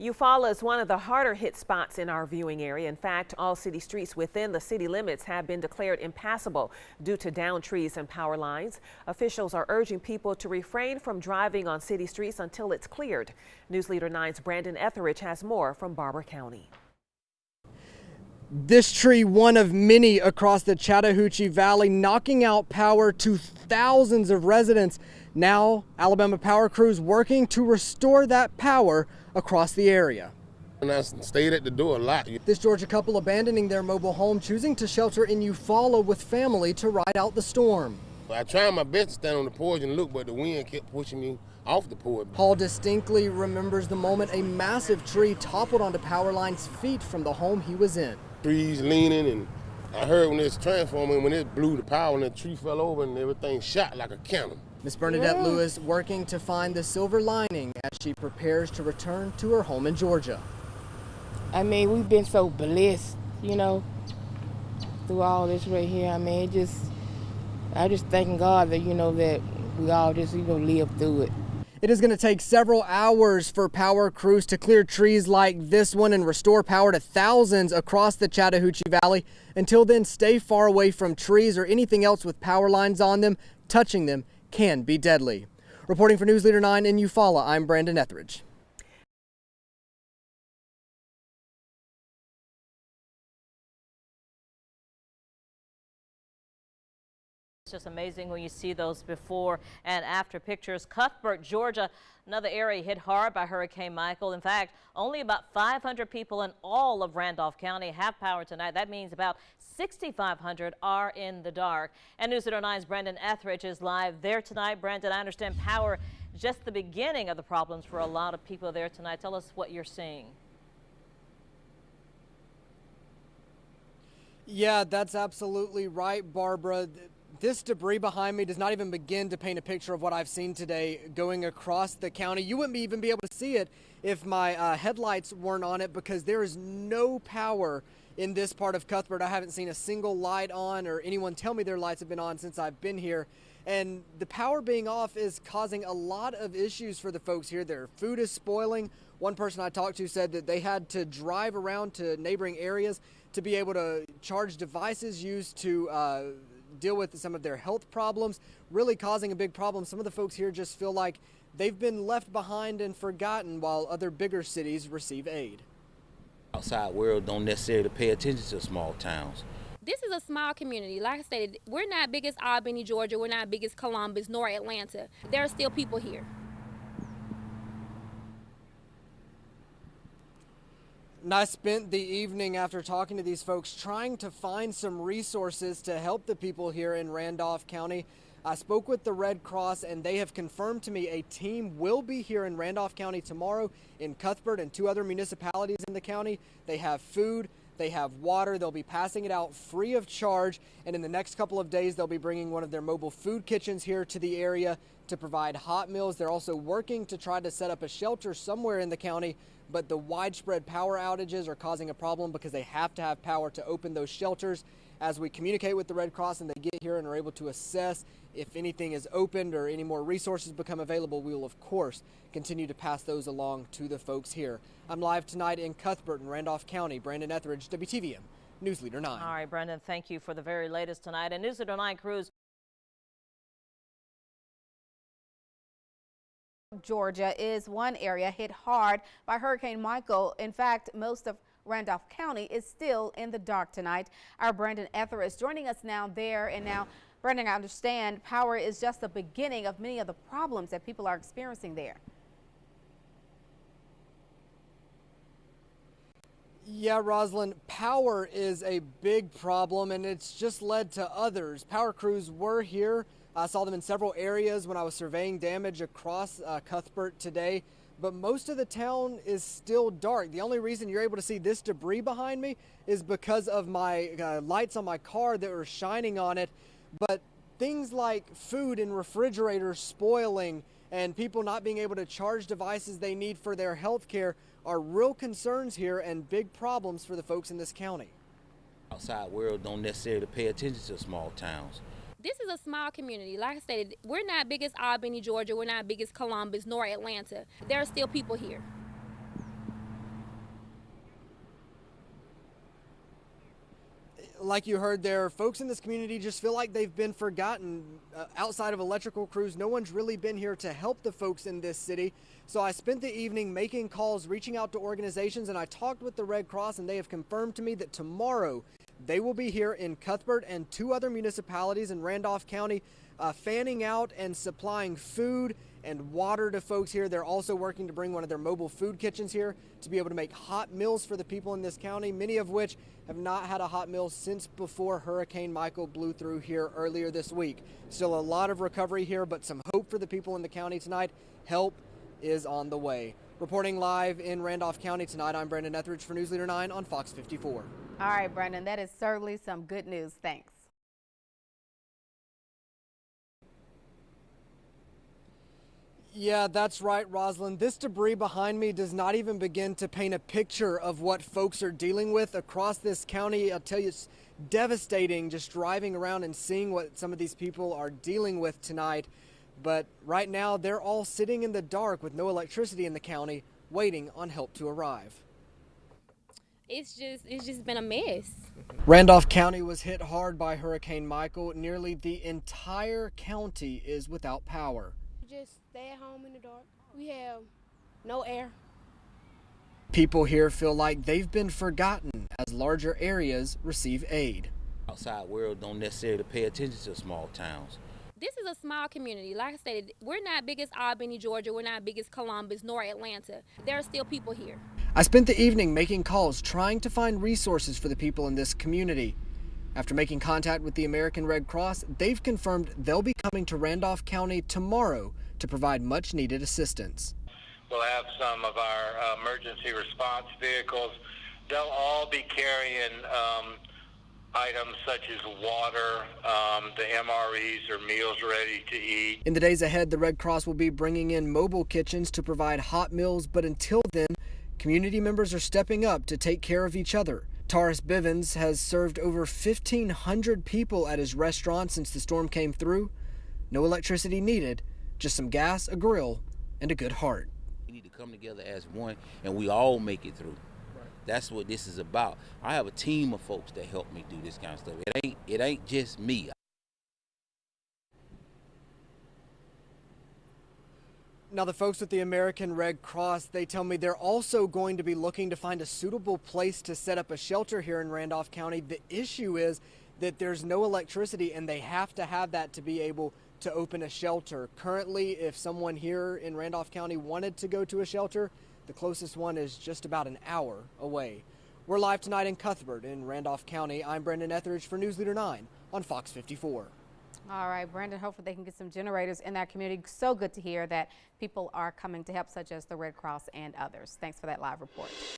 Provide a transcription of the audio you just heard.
Eufaula is one of the harder hit spots in our viewing area. In fact, all city streets within the city limits have been declared impassable due to downed trees and power lines. Officials are urging people to refrain from driving on city streets until it's cleared. News Leader 9's Brandon Etheridge has more from Barber County. This tree, one of many across the Chattahoochee Valley, knocking out power to thousands of residents. Now, Alabama power crews working to restore that power across the area. And I stayed at the door a lot. This Georgia couple abandoning their mobile home, choosing to shelter in Eufaula with family to ride out the storm. I tried my best to stand on the porch and look, but the wind kept pushing me off the porch. Paul distinctly remembers the moment a massive tree toppled onto power lines feet from the home he was in. Trees leaning, and I heard when this transformer, when it blew the power and the tree fell over and everything shot like a cannon. Miss Bernadette Lewis working to find the silver lining as she prepares to return to her home in Georgia. I mean, we've been so blessed, you know, through all this right here. I mean, I just thank God that, you know, that we all just, you know, live through it. It is going to take several hours for power crews to clear trees like this one and restore power to thousands across the Chattahoochee Valley. Until then, stay far away from trees or anything else with power lines on them. Touching them can be deadly. Reporting for News Leader 9 in Eufaula, I'm Brandon Etheridge. It's just amazing when you see those before and after pictures. Cuthbert, Georgia, another area hit hard by Hurricane Michael. In fact, only about 500 people in all of Randolph County have power tonight. That means about 6,500 are in the dark. And News 9's Brandon Etheridge is live there tonight. Brandon, I understand power is just the beginning of the problems for a lot of people there tonight. Tell us what you're seeing. Yeah, that's absolutely right, Barbara. This debris behind me does not even begin to paint a picture of what I've seen today going across the county. You wouldn't even be able to see it if my headlights weren't on it, because there is no power in this part of Cuthbert. I haven't seen a single light on or anyone tell me their lights have been on since I've been here. And the power being off is causing a lot of issues for the folks here. Their food is spoiling. One person I talked to said that they had to drive around to neighboring areas to be able to charge devices used to deal with some of their health problems, really causing a big problem. Some of the folks here just feel like they've been left behind and forgotten while other bigger cities receive aid. Outside world don't necessarily pay attention to small towns. This is a small community. Like I stated, we're not big as Albany, Georgia. We're not big as Columbus nor Atlanta. There are still people here. And I spent the evening after talking to these folks trying to find some resources to help the people here in Randolph County. I spoke with the Red Cross, and they have confirmed to me a team will be here in Randolph County tomorrow, in Cuthbert and 2 other municipalities in the county. They have food, they have water, they'll be passing it out free of charge, and in the next couple of days they'll be bringing one of their mobile food kitchens here to the area to provide hot meals. They're also working to try to set up a shelter somewhere in the county, but the widespread power outages are causing a problem because they have to have power to open those shelters. As we communicate with the Red Cross and they get here and are able to assess if anything is opened or any more resources become available, we will of course continue to pass those along to the folks here. I'm live tonight in Cuthbert and Randolph County. Brandon Etheridge, WTVM News Leader 9. All right, Brandon, thank you for the very latest tonight. And News Leader 9 crews. Georgia is one area hit hard by Hurricane Michael. In fact, most of Randolph County is still in the dark tonight. Our Brandon Etheridge is joining us now there. And now, Brandon, I understand power is just the beginning of many of the problems that people are experiencing there. Yeah, Rosalind, power is a big problem, and it's just led to others. Power crews were here. I saw them in several areas when I was surveying damage across Cuthbert today, but most of the town is still dark. The only reason you're able to see this debris behind me is because of my lights on my car that were shining on it. But things like food and refrigerators spoiling and people not being able to charge devices they need for their health care are real concerns here and big problems for the folks in this county. Outside world don't necessarily pay attention to small towns. This is a small community. Like I stated, we're not big as Albany, Georgia. We're not big as Columbus nor Atlanta. There are still people here. like you heard there, folks in this community just feel like they've been forgotten. Outside of electrical crews, no one's really been here to help the folks in this city. So I spent the evening making calls, reaching out to organizations, and I talked with the Red Cross, and they have confirmed to me that tomorrow they will be here in Cuthbert and 2 other municipalities in Randolph County, fanning out and supplying food and water to folks here. They're also working to bring one of their mobile food kitchens here to be able to make hot meals for the people in this county, many of which have not had a hot meal since before Hurricane Michael blew through here earlier this week. Still a lot of recovery here, but some hope for the people in the county tonight. Help is on the way. Reporting live in Randolph County tonight, I'm Brandon Etheridge for News Leader 9 on Fox 54. All right, Brandon, that is certainly some good news. Thanks. Yeah, that's right, Rosalind. This debris behind me does not even begin to paint a picture of what folks are dealing with across this county. I'll tell you, it's devastating just driving around and seeing what some of these people are dealing with tonight. But right now, they're all sitting in the dark with no electricity in the county, waiting on help to arrive. It's just been a mess. Randolph County was hit hard by Hurricane Michael. Nearly the entire county is without power. Just stay at home in the dark. We have no air. People here feel like they've been forgotten as larger areas receive aid. Outside world don't necessarily pay attention to small towns. This is a small community. Like I stated, we're not big as Albany, Georgia. We're not big as Columbus nor Atlanta. There are still people here. I spent the evening making calls, trying to find resources for the people in this community. After making contact with the American Red Cross, they've confirmed they'll be coming to Randolph County tomorrow to provide much needed assistance. We'll have some of our emergency response vehicles. They'll all be carrying items such as water, the MREs or meals ready to eat. In the days ahead, the Red Cross will be bringing in mobile kitchens to provide hot meals, but until then, community members are stepping up to take care of each other. Taurus Bivens has served over 1,500 people at his restaurant since the storm came through. No electricity needed, just some gas, a grill, and a good heart. We need to come together as one, and we all make it through. That's what this is about. I have a team of folks that help me do this kind of stuff. It ain't just me. Now, the folks with the American Red Cross, they tell me they're also going to be looking to find a suitable place to set up a shelter here in Randolph County. The issue is that there's no electricity, and they have to have that to be able to open a shelter. Currently, if someone here in Randolph County wanted to go to a shelter, the closest one is just about an hour away. We're live tonight in Cuthbert in Randolph County. I'm Brandon Etheridge for News Leader 9 on Fox 54. All right, Brandon, hopefully they can get some generators in that community. So good to hear that people are coming to help, such as the Red Cross and others. Thanks for that live report.